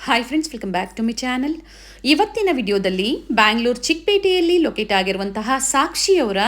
Hi friends, welcome back to my channel. ಇವತ್ತಿನ ವಿಡಿಯೋದಲ್ಲಿ Bangalore ಚಿಕ್ಕಪೇಟೆಯಲ್ಲಿ locate ಆಗಿರುವಂತಹ ಸಾಕ್ಷಿಯವರ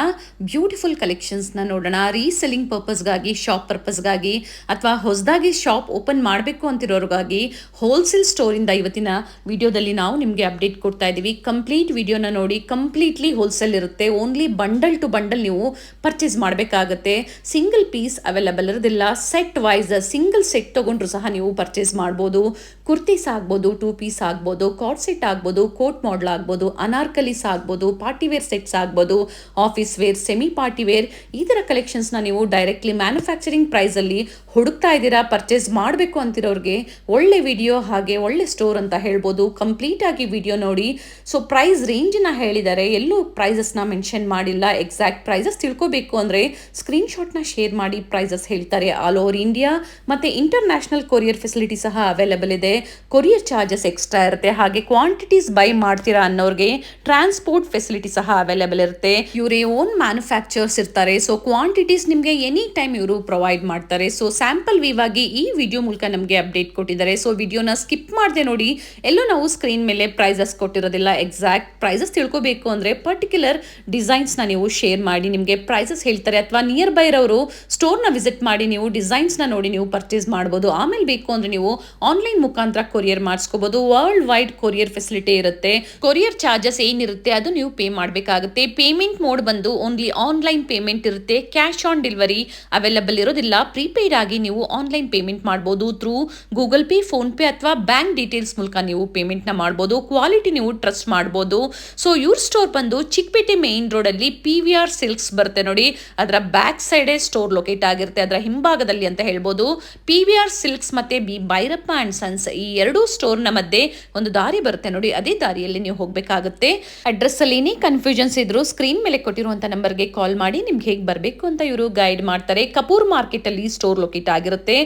ಬ್ಯೂಟಿಫುಲ್ ಕಲೆಕ್ಷನ್ಸ್ನ ನೋಡೋಣ. ರೀಸೆಲ್ಲಿಂಗ್ ಪರ್ಪಸ್ಗಾಗಿ, ಶಾಪ್ ಪರ್ಪಸ್ಗಾಗಿ ಅಥವಾ ಹೊಸದಾಗಿ ಶಾಪ್ ಓಪನ್ ಮಾಡಬೇಕು ಅಂತಿರೋರಿಗಾಗಿ ಹೋಲ್ಸೇಲ್ ಸ್ಟೋರಿಂದ ಇವತ್ತಿನ ವಿಡಿಯೋದಲ್ಲಿ ನಾವು ನಿಮಗೆ ಅಪ್ಡೇಟ್ ಕೊಡ್ತಾ ಇದ್ದೀವಿ. ಕಂಪ್ಲೀಟ್ ವಿಡಿಯೋನ ನೋಡಿ. ಕಂಪ್ಲೀಟ್ಲಿ ಹೋಲ್ಸೇಲ್ ಇರುತ್ತೆ. ಓನ್ಲಿ ಬಂಡಲ್ ಟು ಬಂಡಲ್ ನೀವು ಪರ್ಚೇಸ್ ಮಾಡಬೇಕಾಗತ್ತೆ. ಸಿಂಗಲ್ ಪೀಸ್ ಅವೈಲಬಲ್ ಇರೋದಿಲ್ಲ. ಸೆಟ್ ವೈಸ್ ಸಿಂಗಲ್ ಸೆಟ್ ತೊಗೊಂಡ್ರು ಸಹ ನೀವು ಪರ್ಚೇಸ್ ಮಾಡ್ಬೋದು. ಕುರ್ತೀಸ್ ಆಗ್ಬೋದು, 2 ಪೀಸ್ ಆಗ್ಬೋದು, ಕಾರ್ಡ್ ಸೆಟ್ ಆಗ್ಬೋದು, ಕೋಟ್ ಮಾಡಲ್ ಆಗ್ಬೋದು, ಅನಾರ್ಕಲೀಸ್ ಆಗ್ಬೋದು, ಪಾರ್ಟಿವೇರ್ ಸೆಟ್ಸ್ ಆಗ್ಬೋದು, ಆಫೀಸ್ ವೇರ್, ಸೆಮಿ ಪಾರ್ಟಿವೇರ್, ಈ ಥರ ಕಲೆಕ್ಷನ್ಸ್ನ ನೀವು ಡೈರೆಕ್ಟ್ಲಿ ಮ್ಯಾನುಫ್ಯಾಕ್ಚರಿಂಗ್ ಪ್ರೈಸಲ್ಲಿ ಹುಡುಕ್ತಾ ಇದ್ದೀರಾ, ಪರ್ಚೇಸ್ ಮಾಡಬೇಕು ಅಂತಿರೋರಿಗೆ ಒಳ್ಳೆ ವಿಡಿಯೋ ಹಾಗೆ ಒಳ್ಳೆ ಸ್ಟೋರ್ ಅಂತ ಹೇಳ್ಬೋದು. ಕಂಪ್ಲೀಟಾಗಿ ವಿಡಿಯೋ ನೋಡಿ. ಸೊ ಪ್ರೈಸ್ ರೇಂಜನ್ನ ಹೇಳಿದ್ದಾರೆ, ಎಲ್ಲೂ ಪ್ರೈಸಸ್ನ ಮೆನ್ಷನ್ ಮಾಡಿಲ್ಲ. ಎಕ್ಸಾಕ್ಟ್ ಪ್ರೈಸಸ್ ತಿಳ್ಕೋಬೇಕು ಅಂದರೆ ಸ್ಕ್ರೀನ್ಶಾಟ್ನ ಶೇರ್ ಮಾಡಿ ಪ್ರೈಸಸ್ ಹೇಳ್ತಾರೆ. ಆಲ್ ಓವರ್ ಇಂಡಿಯಾ ಮತ್ತು ಇಂಟರ್ನ್ಯಾಷನಲ್ ಕೊರಿಯರ್ ಫೆಸಿಲಿಟಿ ಸಹ ಅವೈಲಬಲ್ ಇದೆ. ಕೊರಿಯರ್ ಚಾರ್ಜಸ್ ಎಕ್ಸ್ಟ್ರಾ ಇರುತ್ತೆ. ಹಾಗೆ ಕ್ವಾಂಟಿಟೀಸ್ ಬೈ ಮಾಡ್ತೀರಾ ಅನ್ನೋರಿಗೆ ಟ್ರಾನ್ಸ್ಪೋರ್ಟ್ ಫೆಸಿಲಿಟಿ ಸಹ ಅವೈಲಬಲ್ ಇರುತ್ತೆ. ಇವರೇ ಓನ್ ಮ್ಯಾನುಫ್ಯಾಕ್ಚರ್ಸ್ ಇರ್ತಾರೆ. ಸೊ ಕ್ವಾಂಟಿಟೀಸ್ ನಿಮಗೆ ಎನಿ ಟೈಮ್ ಇವರು ಪ್ರೊವೈಡ್ ಮಾಡ್ತಾರೆ. ಸೊ ಸ್ಯಾಂಪಲ್ ವೀವ್ ಆಗಿ ಈ ವಿಡಿಯೋ ಮೂಲಕ ನಮಗೆ ಅಪ್ಡೇಟ್ ಕೊಟ್ಟಿದ್ದಾರೆ. ಸೊ ವಿಡಿಯೋನ ಸ್ಕಿಪ್ ಮಾಡದೆ ನೋಡಿ. ಎಲ್ಲೂ ನಾವು ಸ್ಕ್ರೀನ್ ಮೇಲೆ ಪ್ರೈಸಸ್ ಕೊಟ್ಟಿರೋದಿಲ್ಲ. ಎಕ್ಸಾಕ್ಟ್ ಪ್ರೈಸಸ್ ತಿಳ್ಕೋಬೇಕು ಅಂದರೆ ಪರ್ಟಿಕ್ಯುಲರ್ ಡಿಸೈನ್ಸ್ನ ನೀವು ಶೇರ್ ಮಾಡಿ ನಿಮಗೆ ಪ್ರೈಸಸ್ ಹೇಳ್ತಾರೆ. ಅಥವಾ ನಿಯರ್ ಬೈ ಇರೋರು ಸ್ಟೋರ್ನ ವಿಸಿಟ್ ಮಾಡಿ ನೀವು ಡಿಸೈನ್ಸ್ನ ನೋಡಿ ನೀವು ಪರ್ಚೇಸ್ ಮಾಡ್ಬೋದು. ಆಮೇಲೆ ಬೇಕು ಅಂದರೆ ನೀವು ಆನ್ಲೈನ್ ಮುಖಾಂತರ ಕೊರಿಯರ್ ಮಾಡಿಸ್ಕೋಬಹುದು. ವರ್ಲ್ಡ್ ವೈಡ್ ಕೊರಿಯರ್ ಫೆಸಿಲಿಟಿ ಇರುತ್ತೆ. ಕೊರಿಯರ್ ಚಾರ್ಜಸ್ ಏನಿರುತ್ತೆ ಅದು ನೀವು ಪೇ ಮಾಡಬೇಕಾಗುತ್ತೆ. ಪೇಮೆಂಟ್ ಮೋಡ್ ಬಂದು ಓನ್ಲಿ ಆನ್ಲೈನ್ ಪೇಮೆಂಟ್ ಇರುತ್ತೆ. ಕ್ಯಾಶ್ ಆನ್ ಡೆಲಿವರಿ ಅವೈಲಬಲ್ ಇರೋದಿಲ್ಲ. ಪ್ರೀಪೇಯ್ಡ್ ಆಗಿ ನೀವು ಆನ್ಲೈನ್ ಪೇಮೆಂಟ್ ಮಾಡ್ಬೋದು. Through Google Pay, PhonePe ಅಥವಾ ಬ್ಯಾಂಕ್ ಡೀಟೇಲ್ಸ್ ಮೂಲಕ ನೀವು ಪೇಮೆಂಟ್ನ ಮಾಡ್ಬೋದು. ಕ್ವಾಲಿಟಿ ನೀವು ಟ್ರಸ್ಟ್ ಮಾಡ್ಬೋದು. ಸೊ ಇವ್ರ ಸ್ಟೋರ್ ಬಂದು ಚಿಕ್ಕಪೇಟೆ ಮೇನ್ ರೋಡಲ್ಲಿ PVR ಸಿಲ್ಕ್ಸ್ ಬರುತ್ತೆ ನೋಡಿ. ಅದರ ಬ್ಯಾಕ್ ಸೈಡೇ ಸ್ಟೋರ್ ಲೊಕೇಟ್ ಆಗಿರುತ್ತೆ. ಅದರ ಹಿಂಭಾಗದಲ್ಲಿ ಅಂತ ಹೇಳ್ಬೋದು. PVR ಸಿಲ್ಕ್ಸ್ ಮತ್ತೆ ಬಿ ಭೈರಪ್ಪ ಅಂಡ್ ಸನ್ಸ್ ಈ ಎರಡೂ ಸ್ಟೋರ್ನ ಮಧ್ಯೆ ಒಂದು ದಾರಿ ಬರುತ್ತೆ ನೋಡಿ. ಅದೇ ದಾರಿಯಲ್ಲಿ ನೀವು ಹೋಗಬೇಕಾಗುತ್ತೆ. ಅಡ್ರೆಸ್ ಅಲ್ಲಿ ಏನೇ ಕನ್ಫ್ಯೂಷನ್ಸ್ ಇದ್ರು ಸ್ಕ್ರೀನ್ ಮೇಲೆ ಕೊಟ್ಟಿರುವಂತ ನಂಬರ್ಗೆ ಕಾಲ್ ಮಾಡಿ ನಿಮ್ಗೆ ಹೇಗೆ ಬರಬೇಕು ಅಂತ ಇವರು ಗೈಡ್ ಮಾಡ್ತಾರೆ. ಕಪೂರ್ ಮಾರ್ಕೆಟ್ ಅಲ್ಲಿ ಸ್ಟೋರ್ ಲೊಕೇಟ್ ಆಗಿರುತ್ತೆ.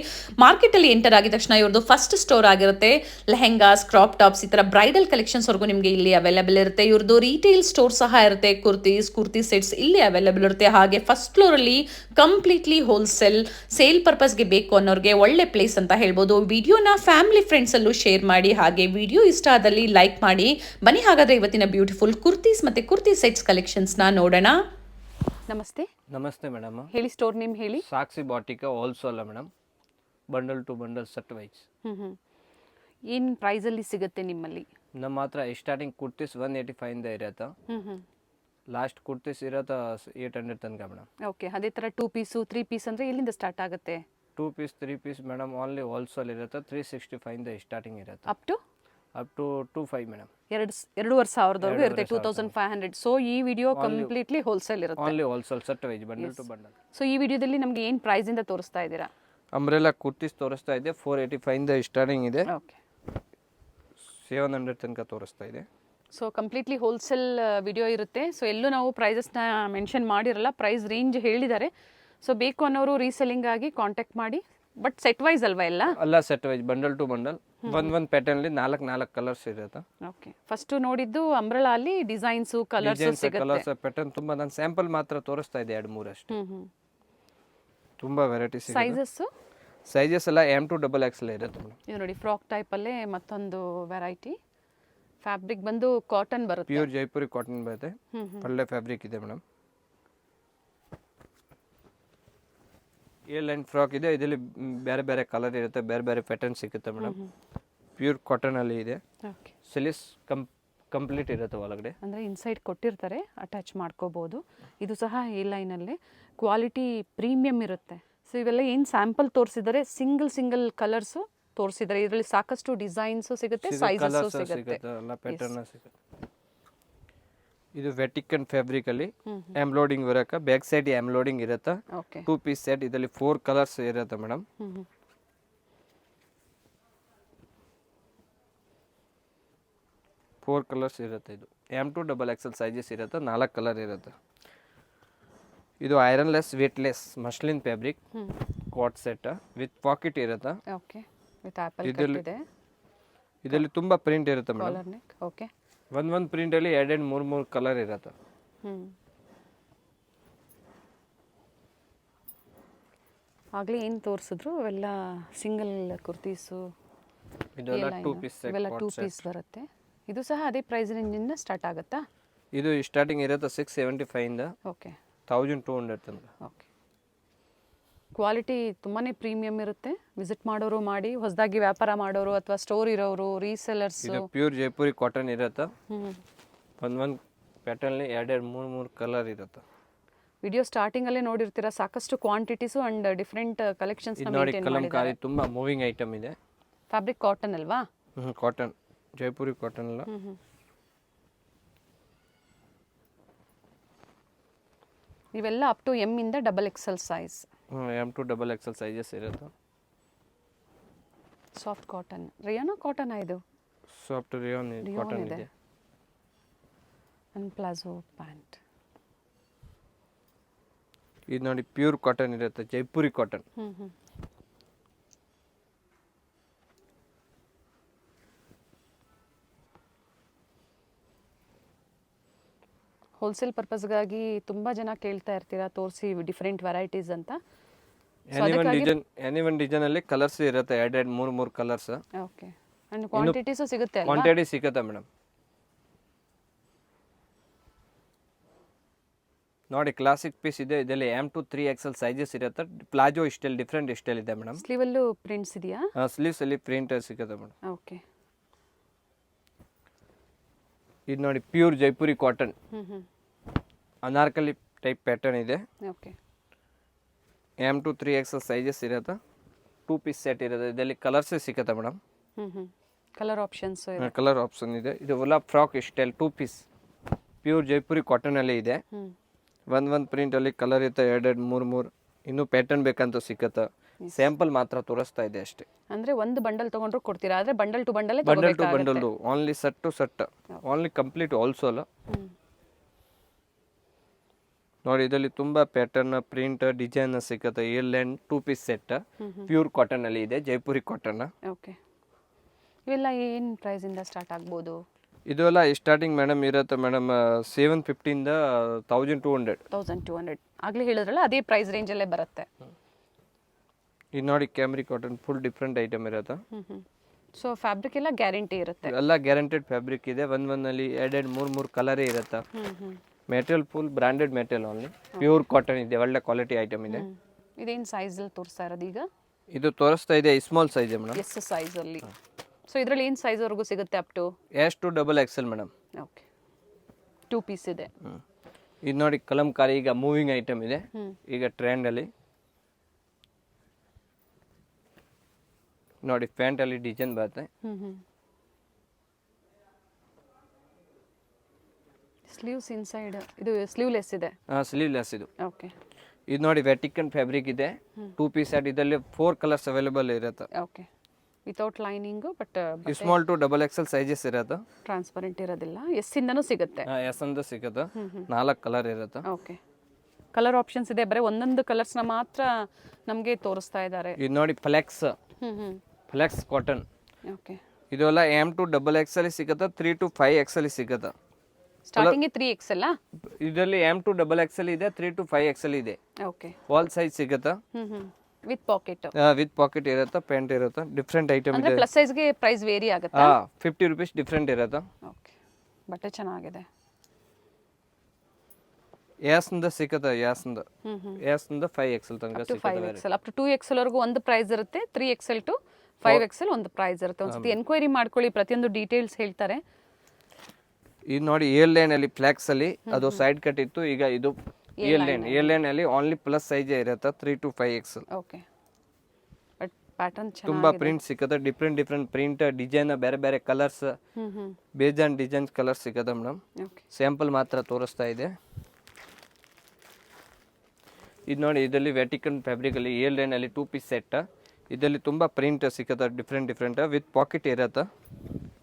ಮಾರ್ಕೆಟ್ ಅಲ್ಲಿ ಎಂಟರ್ ಆಗಿದ ತಕ್ಷಣ ಇವ್ರದ್ದು ಫಸ್ಟ್ ಸ್ಟೋರ್ ಆಗಿರುತ್ತೆ. ಲೆಹೆಂಗಾಸ್, ಕ್ರಾಪ್ ಟಾಪ್ಸ್, ಈ ತರ ಬ್ರೈಡಲ್ ಕಲೆಕ್ಷನ್ಸ್ ವರೆಗೂ ನಿಮಗೆ ಇಲ್ಲಿ ಅವೈಲಬಲ್ ಇರುತ್ತೆ. ಇವ್ರದ್ದು ರಿಟೇಲ್ ಸ್ಟೋರ್ ಸಹ ಇರುತ್ತೆ. ಕುರ್ತಿ ಸೆಟ್ಸ್ ಇಲ್ಲಿ ಅವೈಲಬಲ್ ಇರುತ್ತೆ. ಹಾಗೆ ಫಸ್ಟ್ ಫ್ಲೋರ್ ಅಲ್ಲಿ ಕಂಪ್ಲೀಟ್ಲಿ ಹೋಲ್ಸೇಲ್ ಸೇಲ್ ಪರ್ಪಸ್ಗೆ ಬೇಕು ಅನ್ನೋರಿಗೆ ಒಳ್ಳೆ ಪ್ಲೇಸ್ ಅಂತ ಹೇಳ್ಬೋದು. ವಿಡಿಯೋನ ಫ್ಯಾಮಿಲಿ ಫ್ರೆಂಡ್ಸ್ ಅಲ್ಲೂ ಶೇರ್ ಮಾಡಿ. ಹಾಗೆ ವಿಡಿಯೋ ಇಷ್ಟ ಆದಲ್ಲಿ ಲೈಕ್ ಮಾಡಿ. ಬನ್ನಿ ಹಾಗಾದ್ರೆ ಇವತ್ತಿನ ಬ್ಯೂಟಿಫುಲ್ ಕುರ್ತೀಸ್ ಮತ್ತೆ ಕುರ್ತಿ ಸೆಟ್ಸ್ ಕಲೆಕ್ಷನ್ಸ್ನ ನೋಡೋಣ. ನಮಸ್ತೆ. ನಮಸ್ತೆ ಮೇಡಮ್. ಹೇಳಿ, ಸ್ಟೋರ್ ನೇಮ್ ಹೇಳಿ. ಸಾಕ್ಷಿ ಬಾಟಿಕ wholesale madam. Bundle to bundle set wise. ಏನು ಪ್ರೈಸಲ್ಲಿ ಸಿಗುತ್ತೆ ನಿಮ್ಮಲ್ಲಿ? ನಮ್ಮ ಹತ್ರ ಸ್ಟಾರ್ಟಿಂಗ್ ಕುರ್ತೀಸ್ 185 ಇಂದ ಇರತ್ತೆ. ಲಾಸ್ಟ್ ಕುರ್ತೀಸ್ ಇರತ್ತೆ 800 ತನಕ ಮೇಡಮ್. ಓಕೆ, ಅದೇ ಥರ 2 ಪೀಸು 3 ಪೀಸ್ ಅಂದರೆ ಎಲ್ಲಿಂದ ಸ್ಟಾರ್ಟ್ ಆಗುತ್ತೆ? 2 piece 3 piece madam only wholesale ಇರುತ್ತೆ. 365 ಇಂದ ಸ್ಟಾರ್ಟಿಂಗ್ ಇರುತ್ತೆ. Up to 25 madam. 2,500 ಇರುತ್ತೆ. 2,500. ಸೊ ಈ ವಿಡಿಯೋ ಕಂಪ್ಲೀಟ್ಲಿ ಹೋಲ್ಸೇಲ್ ಇರುತ್ತೆ. Only wholesale set wise bundle to bundle. So ಈ ವಿಡಿಯೋದಲ್ಲಿ ನಮಗೆ ಏನು ಪ್ರೈಸ್ ಇಂದ ತೋರಿಸ್ತಾ ಇದ್ದೀರಾ? ಅಂಬ್ರೆಲಾ ಕುರ್ತೀಸ್ ತೋರಿಸ್ತಾ ಇದೆ. 485 ಇಂದ ಸ್ಟಾರ್ಟಿಂಗ್ ಇದೆ. ಓಕೆ, 700 ತನಕ ತೋರಿಸ್ತಾ ಇದೆ. ಸೊ ಕಂಪ್ಲೀಟ್ಲಿ ಹೋಲ್ಸೇಲ್ ವಿಡಿಯೋ ಇರುತ್ತೆ. ಸೊ ಎಲ್ಲೂ ನಾವು ಪ್ರೈಸಸ್ನ ಮೆನ್ಷನ್ ಮಾಡಿರಲ್ಲ. ಪ್ರೈಸ್ ರೇಂಜ್ ಹೇಳಿದ್ದಾರೆ. ಸೊ ಬೇಕು ಅನ್ನೋರು ರೀಸೆಲ್ಲಿಂಗ್ ಆಗಿ ಕಾಂಟ್ಯಾಕ್ಟ್ ಮಾಡಿ. ಬಟ್ ಸೆಟ್ ವೈಸ್ ಅಲ್ವಾ ಎಲ್ಲ? ಅಲ್ಲ, set wise bundle to bundle. ಒಂದ್ ಪ್ಯಾಟರ್ನ್ ಅಲ್ಲಿ 4 ಕಲರ್ಸ್ ಇರುತ್ತೆ. ಓಕೆ, ಫಸ್ಟ್ ನೋಡಿದ್ದು ಅಂಬ್ರೆಲಾ ಅಲ್ಲಿ ಡಿಸೈನ್ಸ್ ಕಲರ್ಸ್ ಸಿಗುತ್ತೆ. ಕಲರ್ಸ್ ಪ್ಯಾಟರ್ನ್ ತುಂಬಾ, ನಾನು ಸ್ಯಾಂಪಲ್ ಮಾತ್ರ ತೋರಿಸ್ತಾ ಇದೆ 2-3 ಅಷ್ಟು. ತುಂಬಾ ವೆರೈಟೀಸ್ ಇದೆ. ಸೈಜಸ್ ಎಲ್ಲ M to XXL ಇರುತ್ತೆ ಮೇಡಮ್. ಇದು ನೋಡಿ, ಫ್ರಾಕ್ ಟೈಪ್ ಅಲ್ಲೇ ಮತ್ತೊಂದು ವೆರೈಟಿ. ಫ್ಯಾಬ್ರಿಕ್ ಬಂದು ಕಾಟನ್ ಬರುತ್ತೆ. ಪ್ಯೂರ್ ಜೈಪುರಿ ಕಾಟನ್ ಬರುತ್ತೆ. ಒಳ್ಳೆ ಫ್ಯಾಬ್ರಿಕ್ ಇದೆ ಮೇಡಮ್. ಲೈನ್ ಫ್ರಾಕ್ ಇದೆ. ಇದರಲ್ಲಿ ಬೇರೆ ಬೇರೆ ಕಲರ್ ಇರುತ್ತೆ, ಬೇರೆ ಬೇರೆ ಪ್ಯಾಟರ್ನ್ ಸಿಗುತ್ತೆ ಮೇಡಮ್. ಪ್ಯೂರ್ ಕಾಟನ್ ಅಲ್ಲಿ ಇದೆ. ಸಿಲಿಸ್ ಕಂಪ್ಲೀಟ್ ಇರುತ್ತೆ ಒಳಗಡೆ. ಅಂದರೆ ಇನ್ಸೈಡ್ ಕೊಟ್ಟಿರ್ತಾರೆ, ಅಟ್ಯಾಚ್ ಮಾಡ್ಕೋಬಹುದು. ಇದು ಸಹ ಎ ಲೈನಲ್ಲಿ ಕ್ವಾಲಿಟಿ ಪ್ರೀಮಿಯಂ ಇರುತ್ತೆ. ಸೊ ಇವೆಲ್ಲ ಏನು ಸ್ಯಾಂಪಲ್ ತೋರಿಸಿದ್ದಾರೆ, ಸಿಂಗಲ್ ಕಲರ್ಸು ತೋರಿಸಿದ್ದಾರೆ. ಇದರಲ್ಲಿ ಸಾಕಷ್ಟು ಡಿಸೈನ್ಸು ಸಿಗುತ್ತೆ, ಸೈಜಸ್ಸು ಸಿಗುತ್ತೆ. ಎಲ್ಲ ಪ್ಯಾಟರ್ನ್ ಸಿಗುತ್ತೆ. ಇದು ವೆಟಿಕನ್ ಫ್ಯಾಬ್ರಿಕ್ ಅಲ್ಲಿ embroidering work. Back side embroidering ಇರುತ್ತೆ. 2 ಪೀಸ್ ಸೆಟ್. ಇದರಲ್ಲಿ 4 ಕಲರ್ಸ್ ಇರುತ್ತೆ ಮೇಡಮ್. 4 ಕಲರ್ಸ್ ಇರುತ್ತೆ. ಇದು M to XXL ಸೈಜಸ್ ಇರುತ್ತೆ. 4 ಕಲರ್ ಇರುತ್ತೆ. ಇದು iron less weightless muslin fabric cot set with pocket ಇರುತ್ತೆ. ಓಕೆ, ವಿತ್ ಆಪಲ್ ಕಟ್ ಇದೆ. ಇದರಲ್ಲಿ ತುಂಬಾ ಪ್ರಿಂಟ್ ಇರುತ್ತೆ ಮೇಡಮ್. Collar neck. ಓಕೆ, ಒಂದ್ ಪ್ರಿಂಟ್ ಅಲ್ಲಿ 2-3 ಕಲರ್ ಇರುತ್ತೆ. ಆಗಲೇ ಏನು ತೋರಿಸಿದ್ರು ಅವೆಲ್ಲ ಸಿಂಗಲ್ ಕುರ್ತೀಸು. ಇದೆಲ್ಲ 2 ಪೀಸ್ ಸೆಟ್. ಇವೆಲ್ಲ 2 ಪೀಸ್ ಬರುತ್ತೆ. ಇದು ಸಹ ಅದೇ ಪ್ರೈಸ್ ರೇಂಜಿಂದ ಸ್ಟಾರ್ಟ್ ಆಗುತ್ತಾ? ಇದು ಸ್ಟಾರ್ಟಿಂಗ್ ಇರುತ್ತೆ 675 ಇಂದ ಓಕೆ 1200 ತನಕ. ಓಕೆ. ಕ್ವಾಲಿಟಿ ತುಂಬಾ ಪ್ರೀಮಿಯಂ ಇರುತ್ತೆ. ವಿಸಿಟ್ ಮಾಡೋರು ಮಾಡಿ, ಹೊಸದಾಗಿ ವ್ಯಾಪಾರ ಮಾಡೋರು ಅಥವಾ ಸ್ಟೋರ್ ಇರೋರು, ರೀಸೆಲ್ಲರ್ಸ್. ಇದು ಪ್ಯೂರ್ ಜೈಪುರಿ ಕಾಟನ್ ಇರುತ್ತೆ. ಒಂದೊಂದು ಪ್ಯಾಟರ್ನ್ ಎರಡು ಮೂರು ಕಲರ್ ಇರುತ್ತೆ. ವಿಡಿಯೋ ಸ್ಟಾರ್ಟಿಂಗಲ್ಲೇ ನೋಡಿರ್ತೀರಾ ಸಾಕಷ್ಟು ಕ್ವಾಂಟಿಟೀಸು ಆ್ಯಂಡ್ ಡಿಫ್ರೆಂಟ್ ಕಲೆಕ್ಷನ್ಸ್ ನೋಡಿ ಕಲಂಕಾರಿ ತುಂಬ ಮೂವಿಂಗ್ ಐಟಮ್ ಇದೆ. ಫ್ಯಾಬ್ರಿಕ್ ಕಾಟನ್ ಅಲ್ವಾ? ಕಾಟನ್, ಜೈಪುರಿ ಕಾಟನ್ ಅಲ್ಲ. ಇವೆಲ್ಲ ಅಪ್ ಟು ಎಮ್ ಇಂದ XXL size. M to XXL sizes ಇರುತ್ತೆ. ಸಾಫ್ಟ್ ಕಾಟನ್, ರಿಯಾನಾ ಕಾಟನ್ ಇದು? ಸಾಫ್ಟ್ ರಿಯಾನ್ ಕಾಟನ್ ಇದೆ. And palazzo pant. ಇದು ನೋಡಿ ಪ್ಯೂರ್ ಕಾಟನ್ ಇರುತ್ತೆ, ಜೈಪುರಿ ಕಾಟನ್. ಹೋಲ್ಸೇಲ್ ಪರ್ಪಸ್ಗಾಗಿ ತುಂಬಾ ಜನ ಕೇಳ್ತಾ ಇರ್ತೀರಾ, ತೋರಿಸಿ ಡಿಫ್ರೆಂಟ್ ವೆರೈಟೀಸ್ ಅಂತ. ಎನಿ ಒನ್ ಡಿಸೈನ್ ಅಲ್ಲಿ ಕಲರ್ಸ್ ಇರುತ್ತೆ, ಎರಡು ಮೂರು ಕಲರ್ಸ್. ಓಕೆ. ಅಂಡ್ ಕ್ವಾಂಟಿಟೀಸು ಸಿಗುತ್ತೆ ಅಲ್ವಾ? ಕ್ವಾಂಟಿಟಿ ಸಿಗುತ್ತೆ ಮೇಡಮ್. ನೋಡಿ ಕ್ಲಾಸಿಕ್ ಪೀಸ್ ಇದೆ, ಇದರಲ್ಲಿ ಎಮ್ ಟು 3XL ಸೈಜಸ್ ಇರುತ್ತೆ. ಪ್ಲಾಜೋ ಸ್ಟೈಲ್ ಡಿಫ್ರೆಂಟ್ ಸ್ಟೈಲ್ ಇದೆ ಮೇಡಮ್. ಸ್ಲೀವಲ್ಲೂ ಪ್ರಿಂಟ್ಸ್ ಇದೆಯಾ? ಸ್ಲೀವ್ಸ್ ಅಲ್ಲಿ ಪ್ರಿಂಟ್ ಸಿಗುತ್ತೆ ಮೇಡಮ್. ಓಕೆ. ಇದು ನೋಡಿ pure Jaipuri cotton, Anarkali type pattern ಇದೆ. Okay. M to 3XL sizes ಇರುತ್ತೆ. 2 ಪೀಸ್ ಸೆಟ್ ಇರುತ್ತೆ. ಇದರಲ್ಲಿ ಕಲರ್ಸ್ ಸಿಗುತ್ತೆ madam. Colour options colour option ಇದೆ. ಇದು ಎಲ್ಲ frock style 2 piece pure Jaipuri cotton ಅಲ್ಲಿ ಇದೆ. ಒಂದ್ ಪ್ರಿಂಟ್ ಅಲ್ಲಿ ಕಲರ್ ಇರುತ್ತೆ, ಎರಡು ಮೂರು. ಇನ್ನು ಪ್ಯಾಟರ್ನ್ ಬೇಕಂತ ಸಿಕ್ಕತ್ತ. ಸ್ಯಾಂಪಲ್ ಮಾತ್ರ ತೋರಿಸ್ತಾ ಇದೆ ಅಷ್ಟೇ. ಅಂದ್ರೆ ಒಂದು ಬಂಡಲ್ ತಗೊಂಡ್ರು ಕೊಡ್ತೀರಾ? ಆದ್ರೆ bundle to bundle bundle only set to set, only complete also ಅಲ್ಲ. ನೋಡಿ ಇದರಲ್ಲಿ ತುಂಬಾ ಪ್ಯಾಟರ್ನ್, ಪ್ರಿಂಟ್, ಡಿಸೈನ್ ಸಿಕ್ಕತ್ತೆ. Airline 2 piece set pure cotton ಅಲ್ಲಿ ಇದೆ, ಜೈಪುರಿ ಕಾಟನ್. ಓಕೆ. ಇವೆಲ್ಲ ಏನು ಪ್ರೈಸ್ ಇಂದ ಸ್ಟಾರ್ಟ್ ಆಗ್ಬೋದು? ಇದೆಲ್ಲ ಸ್ಟಾರ್ಟಿಂಗ್ ಮೇಡಮ್ ಇರುತ್ತೆ ಮೇಡಮ್ 750 ಇಂದ 1200. ಆಗ್ಲೇ ಹೇಳಿದ್ರಲ್ಲ, ಅದೇ ಪ್ರೈಸ್ ರೇಂಜ್ ಅಲ್ಲೇ ಬರುತ್ತೆ. ಇದು ನೋಡಿ Camry cotton full different item ಇರುತ್ತೆ. ಸೊ ಫ್ಯಾಬ್ರಿಕ್ ಎಲ್ಲ ಗ್ಯಾರಂಟಿ ಇರುತ್ತೆ? ಎಲ್ಲ ಗ್ಯಾರಂಟೆಡ್ ಫ್ಯಾಬ್ರಿಕ್ ಇದೆ. ಒಂದಲ್ಲಿ ಎರಡು ಮೂರು ಕಲರೇ ಇರುತ್ತೆ. Material full branded material, only pure cotton ಇದೆ. ಒಳ್ಳೆ ಕ್ವಾಲಿಟಿ ಐಟಮ್ ಇದೆ. ಇದೇನು ಸೈಜ್ ಅಲ್ಲಿ ತೋರಿಸ್ತಾ ಇರೋದು ಈಗ? ಇದು ತೋರಿಸ್ತಾ ಇದೆ small size madam. S size ಅಲ್ಲಿ. ಸೊ ಇದರಲ್ಲಿ ಏನು ಸೈಜ್ ವರೆಗೂ ಸಿಗುತ್ತೆ? Up to S to XXL madam. Okay. 2 piece ಇದೆ. ಇದು ನೋಡಿ ಕಲಂಕಾರಿ ಈಗ ಮೂವಿಂಗ್ ಐಟಮ್ ಇದೆ, ಈಗ ಟ್ರೆಂಡ್ ಅಲ್ಲಿ. ನೋಡಿ ಪ್ಯಾಂಟ್ ಅಲ್ಲಿ ಡಿಸೈನ್ ಬರುತ್ತೆ. ಸ್ಲೀವ್ಸ್ ಇನ್ಸೈಡ್ ಇದು ಸ್ಲೀವ್ಲೆಸ್ ಇದೆ? ಸ್ಲೀವ್ಲೆಸ್ ಇದು. ಓಕೆ. ಇದು ನೋಡಿ ವೆಟಿಕನ್ ಫ್ಯಾಬ್ರಿಕ್ ಇದೆ, 2 ಪೀಸ್ ಸೆಟ್. ಇದರಲ್ಲಿ 4 ಕಲರ್ಸ್ ಅವೈಲೇಬಲ್ ಇರುತ್ತೆ. Okay. Without lining, but small to XXL sizes ಇರುತ್ತೆ. ಟ್ರಾನ್ಸ್ಪರೆಂಟ್ ಇರೋದಿಲ್ಲ. ಎಸ್ ಇಂದನೂ ಸಿಗುತ್ತೆ? ಎಸ್ ಅಂತ ಸಿಗುತ್ತೆ. 4 ಕಲರ್ ಇರುತ್ತೆ. ಓಕೆ. ಕಲರ್ ಆಪ್ಷನ್ಸ್ ಇದೆ, ಬರೀ ಒಂದೊಂದು ಕಲರ್ಸ್ನ ಮಾತ್ರ ನಮಗೆ ತೋರಿಸ್ತಾ ಇದ್ದಾರೆ. ಇದು ನೋಡಿ ಫ್ಲೆಕ್ಸ್ ಕಾಟನ್. ಓಕೆ. ಇದೆಲ್ಲ ಎಮ್ ಟು XXL ಸಿಗುತ್ತೆ, 3 to 5XL ಸಿಗುತ್ತೆ. Starting 3XL? ಇದರಲ್ಲಿ ಎಮ್ ಟು XXL ಇದೆ, 3 to 5XL ಇದೆ. ಓಕೆ. ಆಲ್ ಸೈಜ್ ಸಿಗುತ್ತೆ. With packet? ವಿತ್ ಪಾಕೆಟ್ ಇರುತ್ತೆ, ಪ್ಯಾಂಟ್ ಇರುತ್ತೆ. ಡಿಫ್ರೆಂಟ್ ಐಟಮ್ ಇದೆ. ಪ್ಲಸ್ ಸೈಜ್ ಗೆ ಪ್ರೈಸ್ ವೇರಿ ಆಗುತ್ತೆ? 50 ರೂಪೀಸ್ ಡಿಫ್ರೆಂಟ್ ಇರುತ್ತೆ. ಓಕೆ. ಬಟ್ಟೆ ಚೆನ್ನಾಗಿದೆ. ಎಸ್ ಇಂದ ಸಿಗುತ್ತೆ, ಎಸ್ ಇಂದ 5XL ತನಕ ಸಿಗುತ್ತೆ. ಅಪ್ ಟು 2XL ವರೆಗೂ ಒಂದು ಪ್ರೈಸ್ ಇರುತ್ತೆ. 3XL ಟು 5XL ಒಂದು ಪ್ರೈಸ್ ಇರುತ್ತೆ. ಒಂದ್ಸತಿ ಎನ್ಕ್ವೈರಿ ಮಾಡ್ಕೊಳ್ಳಿ, ಪ್ರತಿಯೊಂದು ಡೀಟೇಲ್ಸ್ ಹೇಳ್ತಾರೆ. ಇದು ನೋಡಿ ಏರ್ ಲೈನ್ ಅಲ್ಲಿ ಫ್ಲೆಕ್ಸ್ ಅಲ್ಲಿ ಅದು ಸೈಡ್ ಕಟ್ ಇತ್ತು, ಈಗ ಇದು ಏರ್ ಲೈನ್ ಅಲ್ಲಿ ಓನ್ಲಿ ಪ್ಲಸ್ ಸೈಜ್ ಇರುತ್ತೆ, 3 to 5XL. Okay. But pattern ತುಂಬಾ ಪ್ರಿಂಟ್ ಸಿಗುತ್ತೆ, ಡಿಫ್ರೆಂಟ್ ಪ್ರಿಂಟ್, ಡಿಸೈನ್, ಬೇರೆ ಕಲರ್ಸ್, ಬೇಜಾನ್ ಡಿಸೈನ್ ಕಲರ್ಸ್ ಸಿಗುತ್ತೆ ಮೇಡಮ್. ಸ್ಯಾಂಪಲ್ ಮಾತ್ರ ತೋರಿಸ್ತಾ ಇದೆ. ಇದು ನೋಡಿ ಇದರಲ್ಲಿ ವೆಟಿಕನ್ ಫ್ಯಾಬ್ರಿಕ್ ಅಲ್ಲಿ ಏರ್ ಲೈನ್ ಅಲ್ಲಿ 2 ಪೀಸ್ ಸೆಟ್. ಇದರಲ್ಲಿ ತುಂಬಾ ಪ್ರಿಂಟ್ ಸಿಗುತ್ತೆ, ಡಿಫ್ರೆಂಟ್ ವಿತ್ ಪಾಕೆಟ್ ಇರುತ್ತೆ.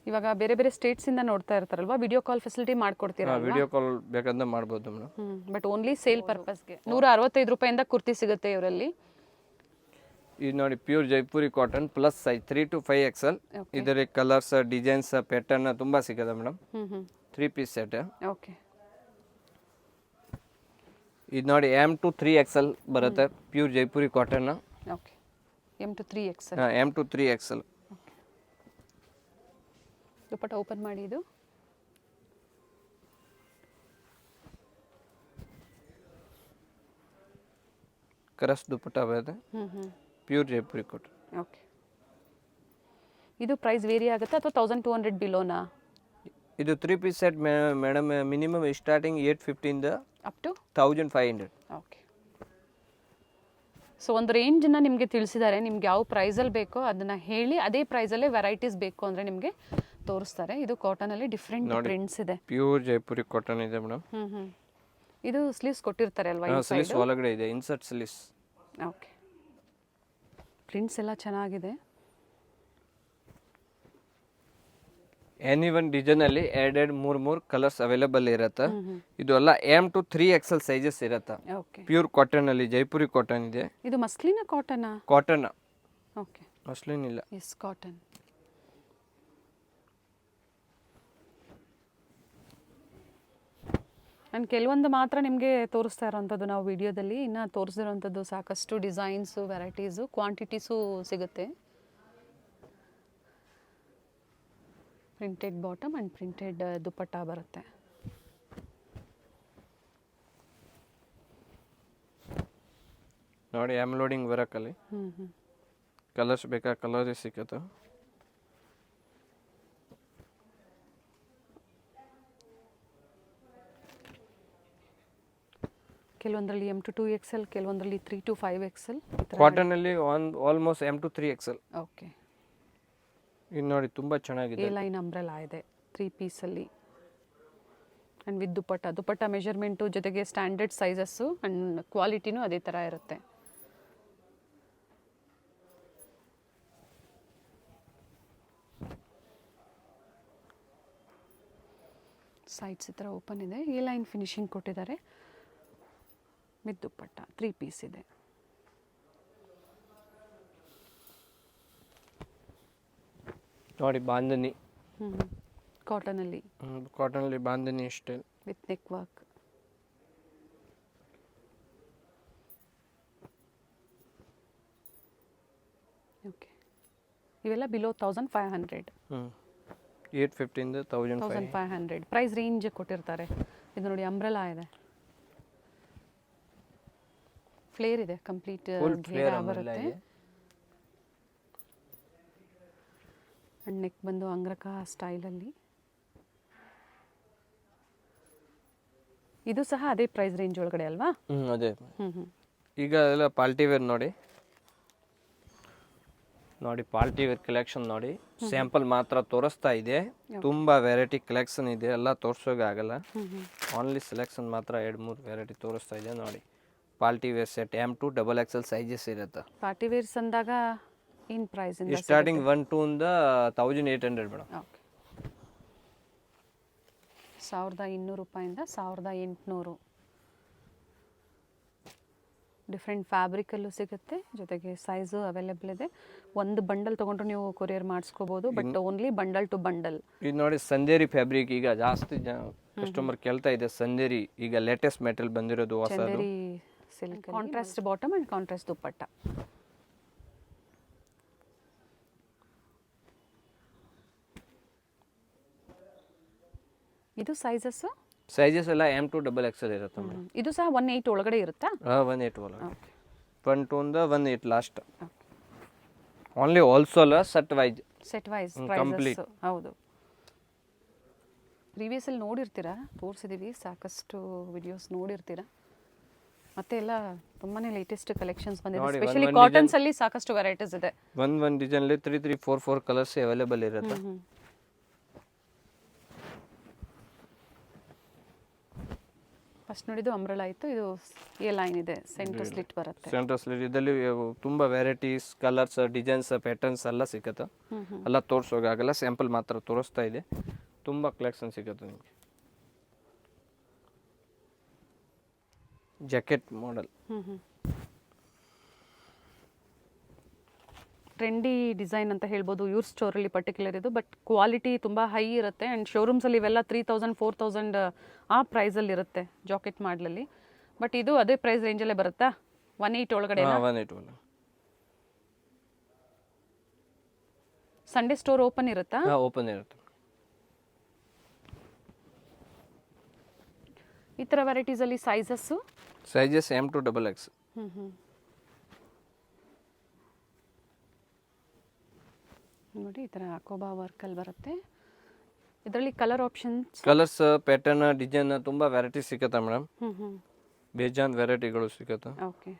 ಇವಾಗ ಬೇರೆ ಸ್ಟೇಟ್ಸ್ ಇಂದ ನೋಡ್ತಾ ಇರ್ತಾರಲ್ವಾ, ವಿಡಿಯೋ ಕಾಲ್ ಫೆಸಿಲಿಟಿ ಮಾಡ್ಕೊಡ್ತೀರಾ? ವಿಡಿಯೋ ಕಾಲ್ ಬೇಕಂದ್ರೆ ಮಾಡ್ಬೋದು ಮೇಡಮ್. ಬಟ್ ಓನ್ಲಿ ಸೇಲ್ ಪರ್ಪಸ್ಗೆ 165 ರೂಪಾಯಿಂದ ಕುರ್ತಿ ಸಿಗುತ್ತೆ ಇವರಲ್ಲಿ. ಇದು ನೋಡಿ pure Jaipuri cotton plus size 3 to 5XL. ಇದರಲ್ಲಿ ಕಲರ್ಸ್, ಡಿಸೈನ್ಸ್, ಪ್ಯಾಟರ್ನ್ ತುಂಬಾ ಸಿಗುತ್ತೆ ಮೇಡಮ್. 3 piece set. ಓಕೆ. ಇದು ನೋಡಿ ಎಮ್ ಟು 3XL ಬರುತ್ತೆ, pure Jaipuri cotton. Okay. M to 3XL. M to 3XL. Dupatta open ಮಾಡಿ ಇದು ಕ್ರಸ್ ದುಪ್ಪಟ್ಟ ಬರುತ್ತೆ, ಪ್ಯೂರ್ ಜೈಪುರಿ ಕಾಟನ್. ಓಕೆ. ಇದು ಪ್ರೈಸ್ ವೇರಿ ಆಗುತ್ತಾ ಅಥವಾ 1200 ಬಿಲೋನಾ? ಇದು 3 piece set madam, minimum starting 850 ಇಂದ ಅಪ್ ಟು 1500. ಓಕೆ. ಸೊ ಒಂದು ರೇಂಜನ್ನು ನಿಮಗೆ ತಿಳಿಸಿದ್ದಾರೆ. ನಿಮ್ಗೆ ಯಾವ ಪ್ರೈಸಲ್ಲಿ ಬೇಕೋ ಅದನ್ನು ಹೇಳಿ ಅದೇ ಪ್ರೈಸಲ್ಲೇ ವೆರೈಟೀಸ್ ಬೇಕು ಅಂದರೆ ನಿಮಗೆ ತೋರಿಸ್ತಾರೆ. ಇದು ಕಾಟನಲ್ಲಿ ಡಿಫ್ರೆಂಟ್ ಪ್ರಿಂಟ್ಸ್ ಇದೆ. ಪ್ಯೂರ್ ಜೈಪುರಿ ಕಾಟನ್ ಇದೆ ಮೇಡಮ್. ಇದು ಸ್ಲೀವ್ಸ್ ಕೊಟ್ಟಿರ್ತಾರೆ ಅಲ್ವಾ? ಸ್ಲೀವ್ಸ್ ಒಳಗಡೆ ಇದೆ, ಇನ್ಸರ್ಟ್ ಸ್ಲೀವ್ಸ್. ಓಕೆ. ಪ್ರಿಂಟ್ಸ್ ಎಲ್ಲ ಚೆನ್ನಾಗಿದೆ. ಎನಿ ಒನ್ ಡಿಸೈನ್ ಅಲ್ಲಿ ಎರಡೆರಡು ಮೂರು ಕಲರ್ಸ್ ಅವೈಲೇಬಲ್ ಇರುತ್ತೆ. ಇದು ಎಲ್ಲ M to 3XL ಸೈಜಸ್ ಇರುತ್ತೆ. ಓಕೆ. ಪ್ಯೂರ್ ಕಾಟನ್ ಅಲ್ಲಿ ಜೈಪುರಿ ಕಾಟನ್ ಇದೆ. ಇದು ಮಸ್ಲಿನ ಕಾಟನಾ? ಕಾಟನ್. ಓಕೆ. ಮಸ್ಲಿನ್ ಇಲ್ಲ. Yes, cotton. ನಾನು ಕೆಲವೊಂದು ಮಾತ್ರ ನಿಮಗೆ ತೋರಿಸ್ತಾ ಇರೋವಂಥದ್ದು ನಾವು ವಿಡಿಯೋದಲ್ಲಿ. ಇನ್ನು ತೋರಿಸಿರೋವಂಥದ್ದು ಸಾಕಷ್ಟು ಡಿಸೈನ್ಸು, ವೆರೈಟೀಸು, ಕ್ವಾಂಟಿಟೀಸು ಸಿಗುತ್ತೆ. Printed bottom and printed dupatta ಬರುತ್ತೆ. ನೋಡಿ ಲೋಡಿಂಗ್ ಬರಕಲ್ಲಿ ಕಲರ್ಸ್ ಬೇಕಾ ಕಲರ್ ಸಿಕ್ಕತ್ತ. ಕೆಲವೊಂದರಲ್ಲಿ M to 2XL, ಕೆಲವೊಂದರಲ್ಲಿ 3 to 5XL. ಕಾಟನ್ ಅಲ್ಲಿ ಆಲ್ಮೋಸ್ಟ್ M to 3XL. ಓಕೆ. ಇದು ನೋಡಿ ತುಂಬಾ ಚೆನ್ನಾಗಿದೆ. ಎ ಲೈನ್ ಅಂಬ್ರೆಲಾ ಇದೆ 3 ಪೀಸಲ್ಲಿ ಆ್ಯಂಡ್ ವಿತ್ ದುಪ್ಪಟ್ಟ ಮೆಜರ್ಮೆಂಟು ಜೊತೆಗೆ ಸ್ಟ್ಯಾಂಡರ್ಡ್ ಸೈಜಸ್ಸು ಆ್ಯಂಡ್ ಕ್ವಾಲಿಟಿನೂ ಅದೇ ಥರ ಇರುತ್ತೆ. ಸೈಡ್ಸ್ ಈ ಥರ ಓಪನ್ ಇದೆ. ಎ ಲೈನ್ ಫಿನಿಶಿಂಗ್ ಕೊಟ್ಟಿದ್ದಾರೆ ವಿತ್ ದುಪ್ಪಟ್ಟ. 3 ಪೀಸ್ ಇದೆ. ನೋಡಿ ಬಾಂಧನಿ ಕಾಟನಲ್ಲಿ. ಕಾಟನಲ್ಲಿ bandhani style with neck work. Okay. Below ಬಿಲೋ 1500. 850 ಇಂದ 1500 ಪ್ರೈಸ್ ರೇಂಜ್ ಕೊಟ್ಟಿರ್ತಾರೆ. ಇದು ನೋಡಿ ಅಂಬ್ರೆಲಾ ಇದೆ, ಫ್ಲೇರ್ ಇದೆ, ಕಂಪ್ಲೀಟ್ ಘೇರಾ ಬರುತ್ತೆ. ಆ್ಯಂಡ್ ನೆಕ್ ಬಂದು ಅಂಗ್ರಕ ಸ್ಟೈಲಲ್ಲಿ. ಇದು ಸಹ ಅದೇ ಪ್ರೈಸ್ ರೇಂಜ್ ಒಳಗಡೆ ಅಲ್ವಾ? ಅದೇ. ಈಗ ಎಲ್ಲ ಪಾರ್ಟಿ ವೇರ್ ನೋಡಿ ಪಾರ್ಟಿ ವೇರ್ ಕಲೆಕ್ಷನ್ ನೋಡಿ. ಸ್ಯಾಂಪಲ್ ಮಾತ್ರ ತೋರಿಸ್ತಾ ಇದೆ. ತುಂಬಾ ವೆರೈಟಿ ಕಲೆಕ್ಷನ್ ಇದೆ, ಎಲ್ಲ ತೋರ್ಸೋಕ್ಕಾಗಲ್ಲ. ಓನ್ಲಿ ಸೆಲೆಕ್ಷನ್ ಮಾತ್ರ 2-3 ವೆರೈಟಿ ತೋರಿಸ್ತಾ ಇದೆ ನೋಡಿ. Party wear set M to XXL sizes ಇರುತ್ತೆ. ಪಾರ್ಟಿ ವೇರ್ಸ್ ಅಂದಾಗ ಏನು ಪ್ರೈಸ್ ಇಂದ ಸ್ಟಾರ್ಟಿಂಗ್ 1-2 ಇಂದ 1800 ಮೇಡಮ್. ಓಕೆ. 1200 ರೂಪಾಯಿಂದ 1800. ಡಿಫ್ರೆಂಟ್ ಫ್ಯಾಬ್ರಿಕಲ್ಲೂ ಸಿಗುತ್ತೆ, ಜೊತೆಗೆ ಸೈಜು ಅವೈಲೇಬಲ್ ಇದೆ. ಒಂದು ಬಂಡಲ್ ತೊಗೊಂಡ್ರು ನೀವು ಕೊರಿಯರ್ ಮಾಡಿಸ್ಕೋಬೋದು, but only bundle to bundle. ಇದು ನೋಡಿ ಸಂದೇರಿ ಫ್ಯಾಬ್ರಿಕ್ ಈಗ ಜಾಸ್ತಿ ಕಸ್ಟಮರ್ ಕೇಳ್ತಾ ಇದೆ. ಸಂದೇರಿ ಈಗ ಲೇಟೆಸ್ಟ್ ಮೆಟೀರಿಯಲ್ ಬಂದಿರೋದು ಹೊಸದು. Silk contrast bottom and contrast dupatta. ಇದು ಸೈಜಸ್ ಎಲ್ಲ M to XXL ಇರುತ್ತೆ ಮೇಡಮ್. ಇದು ಸಹ 18 ಒಳಗಡೆ ಇರುತ್ತಾ? 18 ಒಳಗಡೆ. 12 ಇಂದ 18 last. Only wholesale set wise prices. ಹೌದು. ಪ್ರೀವಿಯಸಲ್ಲಿ ನೋಡಿರ್ತೀರಾ, ತೋರಿಸಿದ್ದೀವಿ ಸಾಕಷ್ಟು ವಿಡಿಯೋಸ್ ನೋಡಿರ್ತೀರಾ. ಮತ್ತೆ ಎಲ್ಲ ತುಂಬಾನೇ ಲೇಟೆಸ್ಟ್ ಕಲೆಕ್ಷನ್ಸ್ ಬಂದಿದೆ. ಸ್ಪೆಷಲಿ ಕಾಟನ್ಸ್ ಅಲ್ಲಿ ಸಾಕಷ್ಟು ವೆರೈಟೀಸ್ ಇದೆ. ಒಂದು ಡಿಸೈನ್ ಅಲ್ಲಿ 3 4 ಕಲರ್ಸ್ ಅವೈಲೇಬಲ್ ಇರುತ್ತೆ. ಫಸ್ಟ್ ನೋಡಿದ್ದು ಅಂಬ್ರೆಲಾ ಇತ್ತು. ಇದು ಎ ಲೈನ್ ಇದೆ, ಸೆಂಟರ್ ಸ್ಲಿಟ್ ಬರುತ್ತೆ. ಸೆಂಟರ್ ಸ್ಲಿಟ್ ಇದರಲ್ಲಿ ತುಂಬಾ ವೆರೈಟೀಸ್, ಕಲರ್ಸ್, ಡಿಸೈನ್ಸ್, ಪ್ಯಾಟರ್ನ್ಸ್ ಎಲ್ಲ ಸಿಗುತ್ತೆ. ಎಲ್ಲ ತೋರಿಸೋಕ್ಕಾಗಲ್ಲ, ಸ್ಯಾಂಪಲ್ ಮಾತ್ರ ತೋರಿಸ್ತಾ ಇದೆ. ತುಂಬಾ ಕಲೆಕ್ಷನ್ ಸಿಗುತ್ತೆ ನಿಮಗೆ. ಜಾಕೆಟ್ ಮಾಡೆಲ್ ಟ್ರೆಂಡಿ ಡಿಸೈನ್ ಅಂತ ಹೇಳ್ಬೋದು. ಇವ್ರ ಸ್ಟೋರಲ್ಲಿ ಪರ್ಟಿಕ್ಯುಲರ್ ಇದು, ಬಟ್ ಕ್ವಾಲಿಟಿ ತುಂಬ ಹೈ ಇರುತ್ತೆ. ಆ್ಯಂಡ್ ಶೋರೂಮ್ಸಲ್ಲಿ ಇವೆಲ್ಲ 3000 4000 ಆ ಪ್ರೈಸಲ್ಲಿ ಇರುತ್ತೆ ಜಾಕೆಟ್ ಮಾಡಲಲ್ಲಿ. ಬಟ್ ಇದು ಅದೇ ಪ್ರೈಸ್ ರೇಂಜಲ್ಲೇ ಬರುತ್ತಾ? 18 ಒಳಗಡೆ. 18 ಸಂಡೇ ಸ್ಟೋರ್ ಓಪನ್ ಇರುತ್ತಾ? ಓಪನ್ ಇರುತ್ತೆ. ಈ ಥರ ವೆರೈಟೀಸಲ್ಲಿ sizes? Sizes M to XX. ನೋಡಿ ಈ ಥರ ಅಕೋಬಾ ವರ್ಕಲ್ಲಿ ಬರುತ್ತೆ. ಇದರಲ್ಲಿ colour options, colours, pattern, design ತುಂಬ ವೆರೈಟಿ ಸಿಗುತ್ತೆ ಮೇಡಮ್. ಬೇಜಾನ್ ವೆರೈಟಿಗಳು ಸಿಗುತ್ತೆ. ಓಕೆ.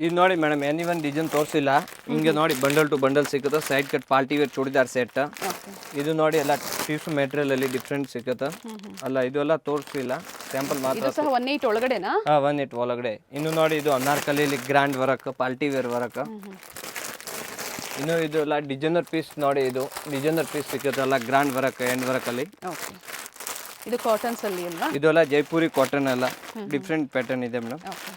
ಇದು ನೋಡಿ ಮೇಡಮ್, ಎನಿ ಒನ್ ಡಿಸೈನ್ ತೋರಿಸಿಲ್ಲ. ಹಿಂಗೆ ನೋಡಿ ಬಂಡಲ್ ಟು ಬಂಡಲ್ ಸಿಗುತ್ತೆ. Side cut party wear churidar set. ಇದು ನೋಡಿ ಎಲ್ಲ ಟಿಶ್ಯೂ ಮೆಟೀರಿಯಲ್ ಅಲ್ಲಿ ಡಿಫ್ರೆಂಟ್ ಸಿಗುತ್ತೆ. ಅಲ್ಲ ಇದು ಎಲ್ಲ ತೋರಿಸಿಲ್ಲ, ಸ್ಯಾಂಪಲ್ ಮಾತ್ರ. 18 ಒಳಗಡೆನಾ? 18 ಒಳಗಡೆ. ಇನ್ನು ನೋಡಿ ಇದು ಅನಾರ್ಕಲಿಯಲ್ಲಿ grand work, party wear work. ಇನ್ನು ಇದು ಎಲ್ಲ ಡಿಸೈನರ್ ಪೀಸ್ ನೋಡಿ, ಇದು ಡಿಸೈನರ್ ಪೀಸ್ ಸಿಗುತ್ತೆ ಎಲ್ಲ ಗ್ರ್ಯಾಂಡ್ ವರ್ಕ್, ಎಂಡ್ ವರ್ಕ್ ಅಲ್ಲಿ. ಓಕೆ. ಇದು ಕಾಟನ್ಸ್ ಅಲ್ಲಿ ಅಲ್ವಾ? ಇದೆಲ್ಲ ಜೈಪುರಿ ಕಾಟನ್ ಎಲ್ಲ ಡಿಫ್ರೆಂಟ್ ಪ್ಯಾಟರ್ನ್ ಇದೆ ಮೇಡಮ್. ಓಕೆ.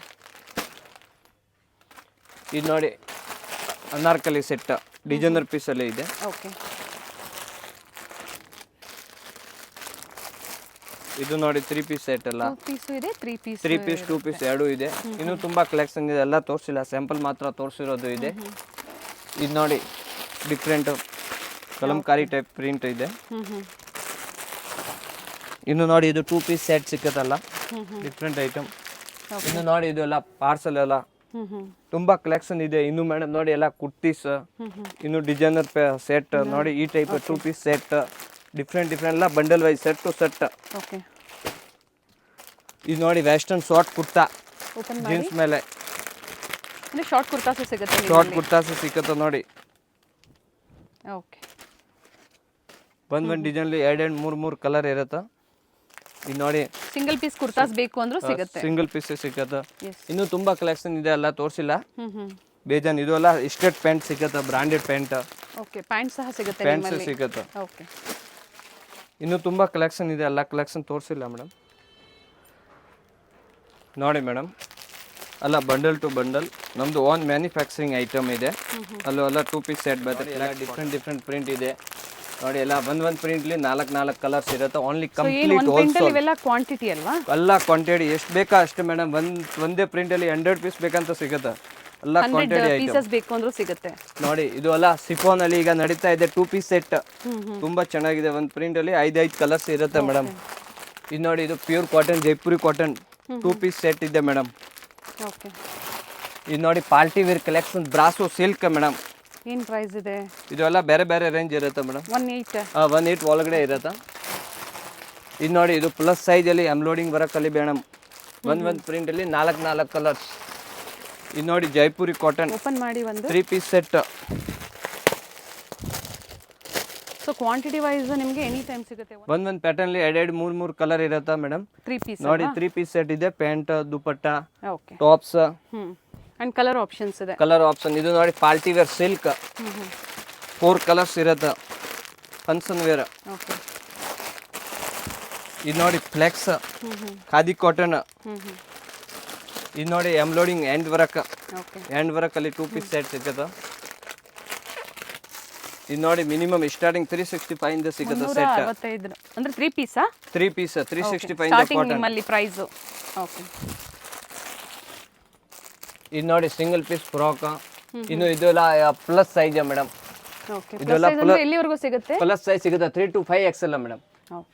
ಇದು ನೋಡಿ ಅನಾರ್ಕಲಿ ಸೆಟ್ ಡಿಸೈನರ್ ಪೀಸ್ ಅಲ್ಲಿ ಇದೆ. ಓಕೆ. ಇದು ನೋಡಿ 3 ಪೀಸ್ ಸೆಟ್ ಎಲ್ಲ. 2 ಪೀಸ್ ಇದೆ, 3 ಪೀಸ್, 3 ಪೀಸ್ 2 ಪೀಸ್ ಎರಡೂ ಇದೆ. ಇನ್ನು ತುಂಬಾ ಕಲೆಕ್ಷನ್ ಇದೆ, ಎಲ್ಲ ತೋರಿಸಿಲ್ಲ, ಸ್ಯಾಂಪಲ್ ಮಾತ್ರ ತೋರಿಸಿರೋದು ಇದೆ. ಇದು ನೋಡಿ ಡಿಫ್ರೆಂಟ್ ಕಲಂಕಾರಿ ಟೈಪ್ ಪ್ರಿಂಟ್ ಇದೆ. ಇನ್ನು ನೋಡಿ ಇದು 2 ಪೀಸ್ ಸೆಟ್ ಸಿಕ್ಕತ್ತಲ್ಲ, ಡಿಫ್ರೆಂಟ್ ಐಟಮ್. ಇನ್ನು ನೋಡಿ ಇದು ಎಲ್ಲ ಪಾರ್ಸಲ್ ಎಲ್ಲ ತುಂಬಾ ಕಲೆಕ್ಷನ್ ಇದೆ. ಇನ್ನು ಮೇಡಮ್ ನೋಡಿ ಎಲ್ಲ ಕುರ್ತೀಸ್, ಇನ್ನು ಡಿಸೈನರ್ ಸೆಟ್ ನೋಡಿ ಈ ಟೈಪ್ 2 ಪೀಸ್ ಸೆಟ್, ಡಿಫ್ರೆಂಟ್ ಎಲ್ಲ bundle wise set to set. Okay. ಇದು ನೋಡಿ ವೆಸ್ಟರ್ನ್ ಶಾರ್ಟ್ ಕುರ್ತಾ ಓಪನ್ ಮಾಡಿ. ಜೀನ್ಸ್ ಮೇಲೆ ಅಂದ್ರೆ ಶಾರ್ಟ್ ಕುರ್ತಾಸ್ ಸಿಗುತ್ತೆ. ಶಾರ್ಟ್ ಕುರ್ತಾಸ್ ಸಿಕ್ಕತ್ತೆ ನೋಡಿ. ಓಕೆ. ಒಂದ್ ಡಿಸೈನ್ಲಿ 2-3 ಕಲರ್ ಇರುತ್ತೆ. ಇದು ನೋಡಿ ಸಿಂಗಲ್ ಪೀಸ್ ಕುರ್ತಾಸ್ ಬೇಕು ಅಂದ್ರೂ ಸಿಗುತ್ತೆ. ಸಿಂಗಲ್ ಪೀಸ್ ಸಿಕ್ಕತ್ತೆ. Yes. ಇನ್ನು ತುಂಬಾ ಕಲೆಕ್ಷನ್ ಇದೆ, ಎಲ್ಲ ತೋರಿಸಿಲ್ಲ ಬೇಜಾನ್. ಇದು ಎಲ್ಲ ಸ್ಟ್ರೇಟ್ ಪ್ಯಾಂಟ್ ಸಿಕ್ಕತ್ತೆ, ಬ್ರಾಂಡೆಡ್ ಪ್ಯಾಂಟ್. ಓಕೆ. ಪ್ಯಾಂಟ್ ಸಹ ಸಿಗುತ್ತೆ ಪ್ಯಾಂಟ್ಸ್ ನಿಮ್ಮಲ್ಲಿ. ಸಿಕ್ಕತ್ತೆ. ಓಕೆ. ಇನ್ನು ತುಂಬಾ ಕಲೆಕ್ಷನ್ ಇದೆ, ಎಲ್ಲ ಕಲೆಕ್ಷನ್ ತೋರಿಸಿಲ್ಲ ಮೇಡಮ್. ನೋಡಿ ಮೇಡಮ್, ಅಲ್ಲ ಬಂಡಲ್ ಟು ಬಂಡಲ್ ನಮ್ದು ಓನ್ ಮ್ಯಾನುಫ್ಯಾಕ್ಚರಿಂಗ್ ಐಟಮ್ ಇದೆ. ಅಲ್ಲೂ ಎಲ್ಲ 2 ಪೀಸ್ ಸೆಟ್ ಬರುತ್ತೆ, ಎಲ್ಲ ಡಿಫ್ರೆಂಟ್ ಪ್ರಿಂಟ್ ಇದೆ ನೋಡಿ. ಎಲ್ಲ ಒಂದ್ ಪ್ರಿಂಟ್ಲಿ 4 ಕಲರ್ಸ್ ಇರುತ್ತೆ. Only complete wholesale. ಇವೆಲ್ಲ ಕ್ವಾಂಟಿಟಿ ಅಲ್ವಾ? ಎಲ್ಲ ಕ್ವಾಂಟಿಟಿ ಎಷ್ಟು ಬೇಕಾ ಅಷ್ಟೇ ಮೇಡಮ್. ಒಂದೇ ಪ್ರಿಂಟ್ ಅಲ್ಲಿ 100 ಪೀಸ್ ಬೇಕಂತ ಸಿಗುತ್ತೆ. ಎಲ್ಲ ಕ್ವಾಂಟಿಟಿ ಪೀಸಸ್ ಬೇಕು ಅಂದ್ರೂ ಸಿಗುತ್ತೆ ನೋಡಿ. ಇದು ಎಲ್ಲ ಸಿಫೋನ್ ಅಲ್ಲಿ ಈಗ ನಡೀತಾ ಇದೆ 2 ಪೀಸ್ ಸೆಟ್, ತುಂಬಾ ಚೆನ್ನಾಗಿದೆ. ಒಂದು ಪ್ರಿಂಟ್ ಅಲ್ಲಿ 5 ಕಲರ್ಸ್ ಇರುತ್ತೆ ಮೇಡಮ್. ಇದು ನೋಡಿ ಇದು pure cotton, Jaipuri cotton 2 piece set ಇದೆ ಮೇಡಮ್. ಓಕೆ. ಇದು ನೋಡಿ party wear collection, brasso silk madam. ಏನು ಪ್ರೈಸ್ ಇದೆ? ಇದೆಲ್ಲ ಬೇರೆ ರೇಂಜ್ ಇರುತ್ತೆ ಮೇಡಮ್. 18 ಒಳಗಡೆ ಇರುತ್ತೆ. ಇದು ನೋಡಿ ಇದು ಪ್ಲಸ್ ಸೈಜ್ ಅಲ್ಲಿ ಎಂಬ್ರಾಯ್ಡಿಂಗ್ ಬರಕಲ್ಲಿ ಮೇಡಮ್. ಒಂದ್ ಪ್ರಿಂಟ್ ಅಲ್ಲಿ 4 ಕಲರ್ಸ್. ಇದು ನೋಡಿ ಜೈಪುರಿ ಕಾಟನ್ ಓಪನ್ ಮಾಡಿ ಒಂದು 3 piece set. So quantity wise ನಿಮಗೆ ಎನಿ ಟೈಮ್ ಸಿಗುತ್ತೆ. ಒಂದ್ ಪ್ಯಾಟರ್ನ್ ಅಲ್ಲಿ 2-3 ಕಲರ್ ಇರುತ್ತೆ ಮೇಡಮ್. 3 ಪೀಸ್ ನೋಡಿ 3 ಪೀಸ್ ಸೆಟ್ ಇದೆ. Pant, dupatta, okay, tops, and colour options ಇದೆ. Colour option. ಇದು ನೋಡಿ ಪಾರ್ಟಿ ವೇರ್ ಸಿಲ್ಕ್ 4 ಕಲರ್ಸ್ ಇರುತ್ತೆ, ಫಂಕ್ಷನ್ ವೇರ್. ಓಕೆ. ಇದು ನೋಡಿ ಫ್ಲೆಕ್ಸ್ ಖಾದಿ ಕಾಟನ್. ಇದು ನೋಡಿ embroidering and work. Okay. And work ಅಲ್ಲಿ 2 ಪೀಸ್ ಸೆಟ್ ಸಿಗುತ್ತೆ. ಇದು ನೋಡಿ ಮಿನಿಮಮ್ ಸ್ಟಾರ್ಟಿಂಗ್ 365 ಇಂದ ಸಿಗುತ್ತೆ ಸೆಟ್. 365 ಅಂದ್ರೆ 3 ಪೀಸಾ? 3 ಪೀಸ್ 365 ಇಂದ ಸ್ಟಾರ್ಟಿಂಗ್ ಕಾಟನ್. ನಿಮ್ಮಲ್ಲಿ ಪ್ರೈಸ್. ಓಕೆ. ಇದು ನೋಡಿ ಸಿಂಗಲ್ ಪೀಸ್ ಫ್ರಾಕ್. ಇನ್ನು ಇದೆಲ್ಲ plus size madam. Okay. Plus size ಅಂದ್ರೆ ಎಲ್ಲಿವರೆಗೂ ಸಿಗುತ್ತೆ? ಪ್ಲಸ್ ಸೈಜ್ ಸಿಗುತ್ತೆ 3 to 5 XL madam. Okay.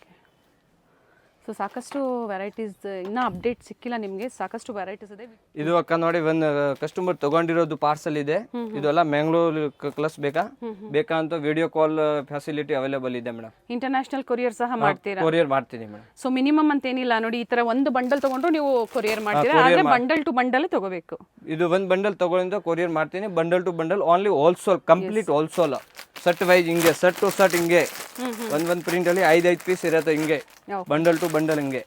So ಸಾಕಷ್ಟು ವೆರೈಟೀಸ್, ಇನ್ನೂ ಅಪ್ಡೇಟ್ ಸಿಕ್ಕಿಲ್ಲ ನಿಮಗೆ, ಸಾಕಷ್ಟು ವೆರೈಟೀಸ್ ಇದೆ. ಇದು ಅಕ್ಕ ನೋಡಿ ಒಂದು ಕಸ್ಟಮರ್ ತಗೊಂಡಿರೋದು ಪಾರ್ಸಲ್ ಇದೆ. ಇದೆಲ್ಲ ಮ್ಯಾಂಗ್ಳೂರ್ ಕ್ಲಾಸ್ ಬೇಕಾ ಅಂತ ವಿಡಿಯೋ ಕಾಲ್ ಫೆಸಿಲಿಟಿ ಅವೈಲೇಬಲ್ ಇದೆ ಮೇಡಮ್. ಇಂಟರ್ನ್ಯಾಷನಲ್ ಕೊರಿಯರ್ ಸಹ ಮಾಡ್ತೀರಾ? ಕೊರಿಯರ್ ಮಾಡ್ತೀನಿ ಮೇಡಮ್. ಸೊ ಮಿನಿಮಮ್ ಅಂತ ಏನಿಲ್ಲ ನೋಡಿ, ಈ ತರ ಒಂದು ಬಂಡಲ್ ತಗೊಂಡ್ರು ನೀವು ಕೊರಿಯರ್ ಮಾಡ್ತೀರಾ, ಆದ್ರೆ ಬಂಡಲ್ ಟು ಬಂಡಲ್ ತಗೋಬೇಕು. ಇದು ಒಂದು ಬಂಡಲ್ ತಗೊಂಡು ಕೊರಿಯರ್ ಮಾಡ್ತೀನಿ. Bundle to bundle only wholesale, complete wholesale. Set wise ಹಿಂಗೆ, ಸೆಟ್ ಟು ಸೆಟ್ ಹಿಂಗೆ ಒಂದ್ ಪ್ರಿಂಟ್ ಅಲ್ಲಿ 5 ಪೀಸ್ ಇರುತ್ತೆ ಹಿಂಗೆ, ಬಂಡಲ್ ಟು ಬಂಡಲ್ ಹಿಂಗೆ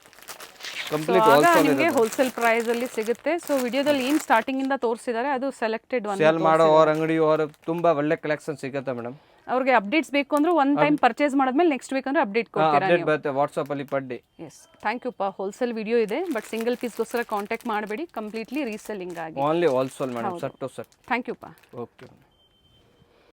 ಕಂಪ್ಲೀಟ್ ಹೋಲ್ಸೇಲ್ ನಿಮಗೆ ಹೋಲ್ಸೇಲ್ ಪ್ರೈಸ್ ಅಲ್ಲಿ ಸಿಗುತ್ತೆ. ಸೊ ವಿಡಿಯೋದಲ್ಲಿ ಏನು ಸ್ಟಾರ್ಟಿಂಗ್ ಇಂದ ತೋರಿಸಿದ್ದಾರೆ ಅದು ಸೆಲೆಕ್ಟೆಡ್ ಒನ್. ಸೇಲ್ ಮಾಡೋ ಅವ್ರ ಅಂಗಡಿ ಅವ್ರ ತುಂಬಾ ಒಳ್ಳೆ ಕಲೆಕ್ಷನ್ ಸಿಗುತ್ತೆ ಮೇಡಮ್. ಅವ್ರಿಗೆ ಅಪ್ಡೇಟ್ಸ್ ಬೇಕು ಅಂದ್ರೆ ಒನ್ ಟೈಮ್ ಪರ್ಚೇಸ್ ಮಾಡಿದ್ಮೇಲೆ ನೆಕ್ಸ್ಟ್ ವೀಕ್ ಅಂದ್ರೆ ಅಪ್ಡೇಟ್ ಕೊಡ್ತೀರಾ? ಅಪ್ಡೇಟ್ ಬರುತ್ತೆ ವಾಟ್ಸ್ಆಪ್ ಅಲ್ಲಿ per day. Yes, thank you ಪಾ. ಹೋಲ್ಸೇಲ್ ವಿಡಿಯೋ ಇದೆ, ಬಟ್ ಸಿಂಗಲ್ ಪೀಸ್ಗೋಸ್ಕರ ಕಾಂಟ್ಯಾಕ್ಟ್ ಮಾಡಬೇಡಿ, ಕಂಪ್ಲೀಟ್ಲಿ ರೀಸೆಲ್ಲಿಂಗ್ ಆಗಿ only wholesale madam, set to set. Thank you ಪಾ. ಓಕೆ.